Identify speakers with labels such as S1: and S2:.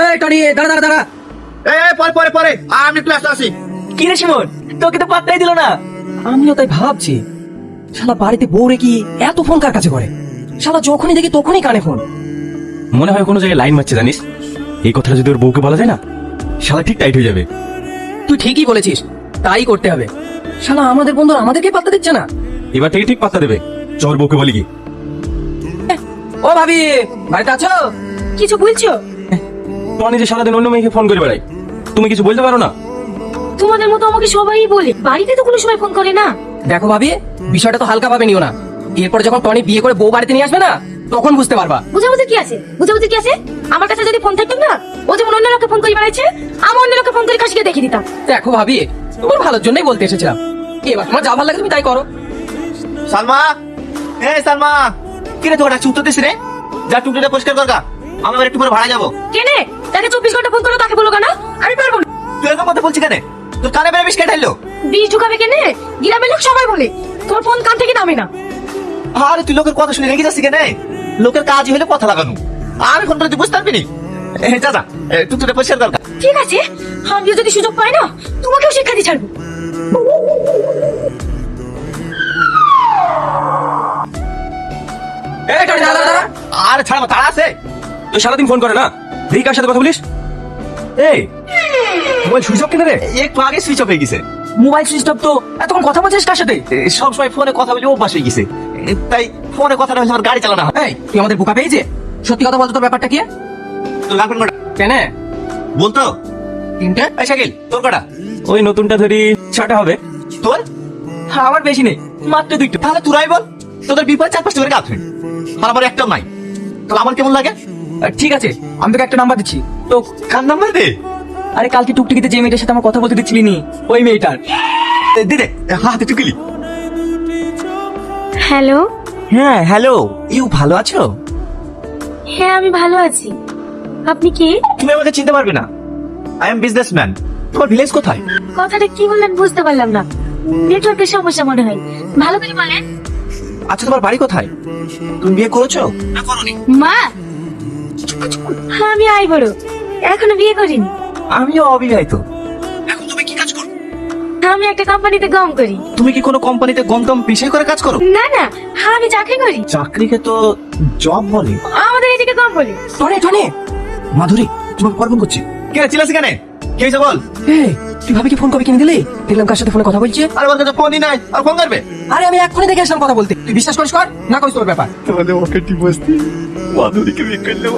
S1: এই টনি দাঁড়া দাঁড়া দাঁড়া।
S2: পরে পরে পরে আমি ক্লাসে আসি।
S1: কি রে শিমন, তোকে তো পাত্তাই দিল না। আমিও তাই ভাবছি, শালা বাড়িতে বউ রেখে এত ফোন কার কাছে করে? শালা যখনই দেখি তখনই কানে ফোন।
S3: মনে হয় কোনো জায়গায় লাইন মারছে জানিস। এই কথাটা যদি ওর বউকে বলা যায় না, শালা ঠিক টাইট হয়ে যাবে।
S1: তুই ঠিকই বলেছিস, তাই করতে হবে। শালা আমাদের বন্ধু আমাদেরকে পাত্তা দিচ্ছে না।
S3: এবার থেকে ঠিক পাত্তা দেবে। চল বউকে বলি কি।
S1: ও ভাবি, বাড়িতে আছো?
S4: কিছু বলছো?
S3: টনি যে সারাদিন অন্য মেয়েকে ফোন করে বেড়াই, তুমি কিছু বলতে পারো না?
S4: তোমাদের মতো আমাকে সবাই বলে, বাড়িতে তো কোনো সময় ফোন করে না।
S1: দেখো ভাবি, বিষয়টা তো হালকা ভাবে নিও না। এরপরে যখন টনি বিয়ে করে বউ বাড়িতে নিয়ে আসবে না, তখন বুঝতে পারবা।
S4: বুঝাবুঝি কি আছে? বুঝাবুঝি কি আছে? আমার কাছে যদি ফোন থাকতো না, ও যেমন অন্য লোককে ফোন করে বেড়াচ্ছে, আমি অন্য লোককে ফোন করে কাশিকে দেখিয়ে দিতাম।
S1: দেখো ভাবি, তোমার ভালোর জন্যই বলতে এসেছিলাম। এবার তোমার যা ভালো লাগে তুমি তাই করো।
S2: সালমা, সালমা, কিরে তোকে ডাকছি উত্তর দিস রে? যা টুকটুটা পরিষ্কার কর গা, আমি আবার একটু পরে ভাড়া যাবো।
S4: কেনে তাকে 24 ঘন্টা ফোন করো, তাকে বলো কেন? আমি পারবো না।
S2: তুই এরকম কথা বলছিস কেন? তোর কানে বেড়ে বিষ কেটে এলো।
S4: বিষ ঢুকাবে কেনে? গ্রামের লোক সবাই বলে তোমার ফোন কান থেকে নামে না।
S2: আরে তুই লোকের কথা শুনে রেগে যাচ্ছিস কেন? লোকের কাজই হলে কথা লাগানো। আমি ফোন করে তুই বুঝতে পারবি নি। যা যা, টুকটুটা পরিষ্কার কর গা।
S4: ঠিক আছে, আমিও যদি সুযোগ পাই না, তোমাকেও শিক্ষা দিয়ে ছাড়বো।
S1: এই টনি দাঁড়া দাঁড়া।
S2: আরে ছাড়া তাড়া আছে।
S3: তুই সারাদিন ফোন করে না, দেখি কার সাথে কথা বলিস। এই মোবাইল সুইচ অফ কেন রে?
S2: একটু আগে সুইচ অফ হয়ে গেছে।
S1: মোবাইল সুইচ অফ তো এতক্ষণ কথা বলছিস কার সাথে?
S2: সবসময় ফোনে কথা বলে অভ্যাস হয়ে গেছে, তাই ফোনে কথা না হলে আমার গাড়ি চালানো হয়।
S1: এই তুই আমাদের বোকা পেয়েছে? সত্যি কথা বলতো, তোর ব্যাপারটা কি?
S2: তোর গার্লফ্রেন্ড কটা?
S1: কেন?
S2: বলতো
S1: তিনটে।
S2: এই শাকিল, তোর কটা?
S3: ওই নতুনটা ধরি 6টা হবে।
S2: তোর?
S1: আমার বেশি নেই, মাত্র দুইটা।
S2: তাহলে তোরাই বল, তোদের বিপদ 4-5টা করে গার্লফ্রেন্ড, আর আমার একটাও নাই। তাহলে আমার কেমন লাগে?
S1: ঠিক আছে, আমি তোকে একটা নাম্বার দিচ্ছি তো।
S2: কার নাম্বার দে?
S1: আরে কালকে টুকটুকিতে যে মেয়েটার সাথে আমার কথা বলতে দিচ্ছিলি নি, ওই মেয়েটার।
S2: দে দে, হাতে টুকিলি।
S4: হ্যালো।
S2: হ্যাঁ হ্যালো, ইউ ভালো আছো?
S4: হ্যাঁ আমি ভালো আছি। আপনি কে?
S2: তুমি আমাকে চিনতে পারবে না, আই এম বিজনেসম্যান। তোমার ভিলেজ কোথায়?
S4: কথাটা কি বললেন বুঝতে পারলাম না, নেটওয়ার্কের সমস্যা মনে হয়। ভালো করে বলেন।
S2: আচ্ছা তোমার বাড়ি কোথায়? তুমি বিয়ে করেছো না করোনি?
S4: মা, আমি আই বড়, এখনো বিয়ে করিনি।
S2: আমিও অবিবাহিত। এখন তুমি কি কাজ করো?
S4: আমি একটা কোম্পানিতে গম করি।
S2: তুমি কি কোনো কোম্পানিতে গমদম পিছিয়ে করে কাজ করো?
S4: না না, আমি চাকরি করি।
S2: চাকরিকে তো জব বলে।
S4: আমাদের এদিকে গম বলে।
S1: টনি টনি,
S2: মাধুরী তোমাকে কল ফোন করছি। কে চিল্লাছি কেন? কে হয়েছে বল?
S1: এই তুই ভাবি কি ফোন কবে কিনে দিলি? দেখলাম কার সাথে ফোনে কথা বলছে।
S2: আরে ওর কাছে ফোনই নাই, আর ফোন করবে?
S1: আরে আমি এক্ষুনি দেখে আসলাম কথা বলতে। তুই বিশ্বাস করিস কর না করিস তোর ব্যাপার।
S2: তোমাদের ওকে ডিভোর্স দিই, মাধুরীকে বিয়ে করলেও